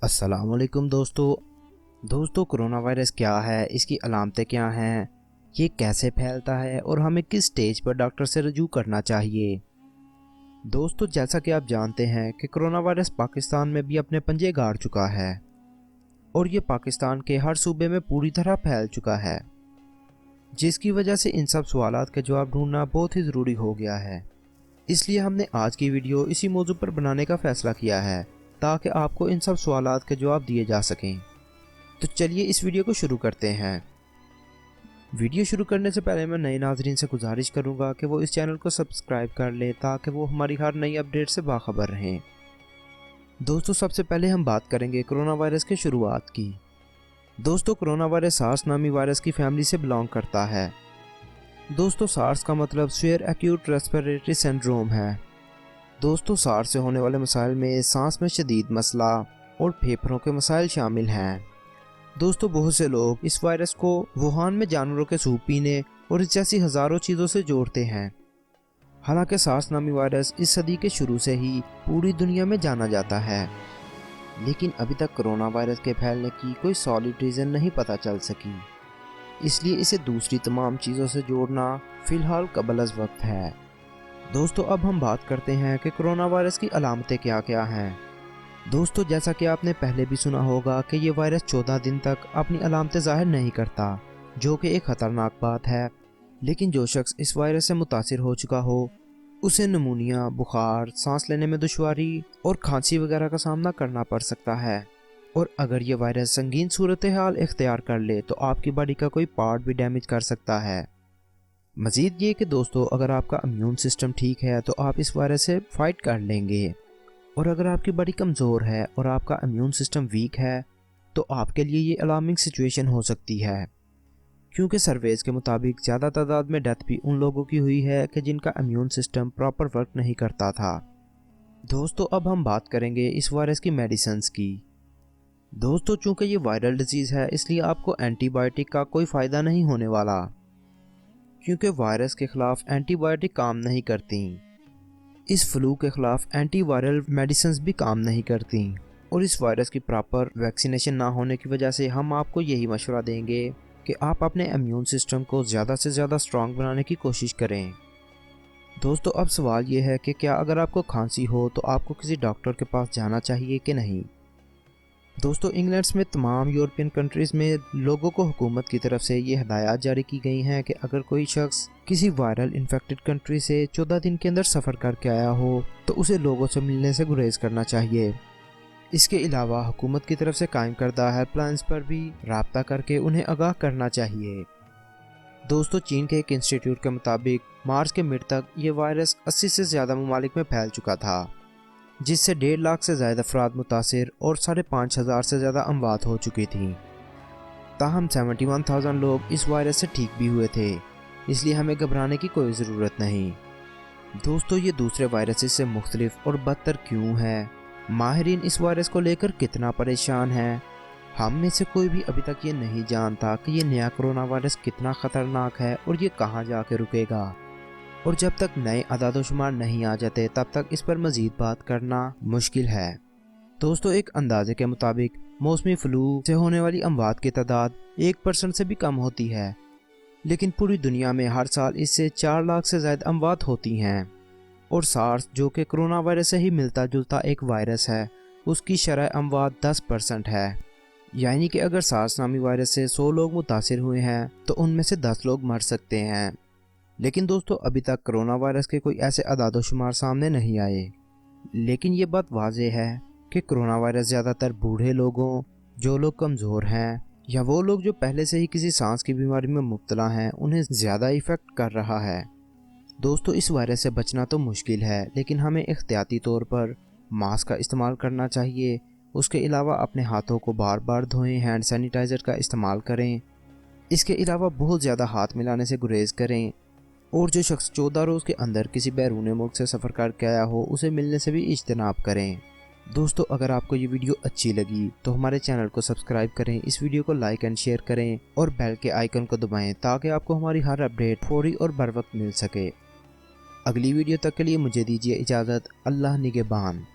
अस्सलाम वालेकुम दोस्तों कोरोना वायरस क्या है, इसकी अलामतें क्या हैं, ये कैसे फैलता है और हमें किस स्टेज पर डॉक्टर से रजू करना चाहिए। दोस्तों जैसा कि आप जानते हैं कि कोरोना वायरस पाकिस्तान में भी अपने पंजे गाड़ चुका है और ये पाकिस्तान के हर सूबे में पूरी तरह फैल चुका है, जिसकी वजह से इन सब सवालात के जवाब ढूंढना बहुत ही ज़रूरी हो गया है। इसलिए हमने आज की वीडियो इसी मौजू पर बनाने का फ़ैसला किया है ताकि आपको इन सब सवालात के जवाब दिए जा सकें। तो चलिए इस वीडियो को शुरू करते हैं। वीडियो शुरू करने से पहले मैं नए नाजरीन से गुजारिश करूंगा कि वो इस चैनल को सब्सक्राइब कर ले ताकि वो हमारी हर नई अपडेट से बाखबर रहें। दोस्तों सबसे पहले हम बात करेंगे कोरोना वायरस की शुरुआत की। दोस्तों कोरोना वायरस सार्स नामी वायरस की फैमिली से बिलोंग करता है। दोस्तों सार्स का मतलब सीवियर एक्यूट रेस्पिरेटरी सिंड्रोम है। दोस्तों सार्स से होने वाले मसाइल में सांस में शदीद मसला और फेफड़ों के मसाइल शामिल हैं। दोस्तों बहुत से लोग इस वायरस को वुहान में जानवरों के सूप पीने और इस जैसी हज़ारों चीज़ों से जोड़ते हैं। हालांकि सार्स नामी वायरस इस सदी के शुरू से ही पूरी दुनिया में जाना जाता है, लेकिन अभी तक कोरोना वायरस के फैलने की कोई सॉलिड रीज़न नहीं पता चल सकी। इसलिए इसे दूसरी तमाम चीज़ों से जोड़ना फ़िलहाल कबल अज़ वक्त है। दोस्तों अब हम बात करते हैं कि कोरोना वायरस की अलामतें क्या क्या हैं। दोस्तों जैसा कि आपने पहले भी सुना होगा कि ये वायरस 14 दिन तक अपनी अलामतें ज़ाहिर नहीं करता, जो कि एक ख़तरनाक बात है। लेकिन जो शख्स इस वायरस से मुतासिर हो चुका हो उसे निमोनिया, बुखार, सांस लेने में दुश्वारी और खांसी वगैरह का सामना करना पड़ सकता है। और अगर ये वायरस संगीन सूरत हाल इख्तियार कर ले तो आपकी बॉडी का कोई पार्ट भी डैमेज कर सकता है। मज़ीद ये कि दोस्तों अगर आपका इम्यून सिस्टम ठीक है तो आप इस वायरस से फाइट कर लेंगे, और अगर आपकी बॉडी कमज़ोर है और आपका इम्यून सिस्टम वीक है तो आपके लिए ये अलार्मिंग सिचुएशन हो सकती है, क्योंकि सर्वेज के मुताबिक ज़्यादा तादाद में डेथ भी उन लोगों की हुई है कि जिनका इम्यून सिस्टम प्रॉपर वर्क नहीं करता था। दोस्तों अब हम बात करेंगे इस वायरस की मेडिसिन्स की। दोस्तों चूँकि ये वायरल डिजीज़ है इसलिए आपको एंटीबायोटिक का कोई फ़ायदा नहीं होने वाला, क्योंकि वायरस के ख़िलाफ़ एंटीबायोटिक काम नहीं करती। इस फ्लू के ख़िलाफ़ एंटीवायरल मेडिसिन्स भी काम नहीं करती, और इस वायरस की प्रॉपर वैक्सीनेशन ना होने की वजह से हम आपको यही मशवरा देंगे कि आप अपने इम्यून सिस्टम को ज़्यादा से ज़्यादा स्ट्रॉन्ग बनाने की कोशिश करें। दोस्तों अब सवाल ये है कि क्या अगर आपको खांसी हो तो आपको किसी डॉक्टर के पास जाना चाहिए कि नहीं। दोस्तों इंग्लैंड में तमाम यूरोपियन कंट्रीज़ में लोगों को हुकूमत की तरफ से ये हदायत जारी की गई हैं कि अगर कोई शख्स किसी वायरल इन्फेक्टेड कंट्री से 14 दिन के अंदर सफ़र करके आया हो तो उसे लोगों से मिलने से गुरेज करना चाहिए। इसके अलावा हुकूमत की तरफ से कायम करदा हेल्पलाइंस पर भी राब्ता करके उन्हें आगाह करना चाहिए। दोस्तों चीन के एक इंस्टीट्यूट के मुताबिक मार्च के मिड तक ये वायरस 80 से ज़्यादा ममालिक में फैल चुका था, जिससे 1.5 लाख से ज़्यादा अफराद मुतासिर और 5,500 से ज़्यादा अमवात हो चुकी थी। ताहम 71,000 लोग इस वायरस से ठीक भी हुए थे, इसलिए हमें घबराने की कोई ज़रूरत नहीं। दोस्तों ये दूसरे वायरसेस से मुख्तलिफ और बदतर क्यों है, माहिरीन इस वायरस को लेकर कितना परेशान है, हम में से कोई भी अभी तक ये नहीं जानता कि ये नया कोरोना वायरस कितना ख़तरनाक है और ये कहाँ जाके रुकेगा। और जब तक नए अदाद-ओ-शुमार नहीं आ जाते तब तक इस पर मज़ीद बात करना मुश्किल है। दोस्तों एक अंदाजे के मुताबिक मौसमी फ्लू से होने वाली अमवात की तादाद 1% से भी कम होती है, लेकिन पूरी दुनिया में हर साल इससे 4 लाख से ज़्यादा अमवात होती हैं। और सार्स जो कि कोरोना वायरस से ही मिलता जुलता एक वायरस है, उसकी शरह अमवात 10% है। यानी कि अगर सार्स नामी वायरस से 100 लोग मुतासिर हुए हैं तो उनमें से 10 लोग मर सकते हैं। लेकिन दोस्तों अभी तक कोरोना वायरस के कोई ऐसे अदाद-ओ-शुमार सामने नहीं आए, लेकिन ये बात वाज़ेह है कि कोरोना वायरस ज़्यादातर बूढ़े लोगों, जो लोग कमज़ोर हैं या वो लोग जो पहले से ही किसी सांस की बीमारी में मुब्तला हैं, उन्हें ज़्यादा इफ़ेक्ट कर रहा है। दोस्तों इस वायरस से बचना तो मुश्किल है, लेकिन हमें एहतियाती तौर पर मास्क का इस्तेमाल करना चाहिए। उसके अलावा अपने हाथों को बार बार धोएं, हैंड सैनिटाइज़र का इस्तेमाल करें। इसके अलावा बहुत ज़्यादा हाथ मिलाने से गुरेज करें, और जो शख्स 14 रोज़ के अंदर किसी बैरून मुल्क से सफ़र करके आया हो उसे मिलने से भी इज्तनाब करें। दोस्तों अगर आपको ये वीडियो अच्छी लगी तो हमारे चैनल को सब्सक्राइब करें, इस वीडियो को लाइक एंड शेयर करें और बेल के आइकन को दबाएं ताकि आपको हमारी हर अपडेट फौरी और बर वक्त मिल सके। अगली वीडियो तक के लिए मुझे दीजिए इजाज़त। अल्लाह निगहबान।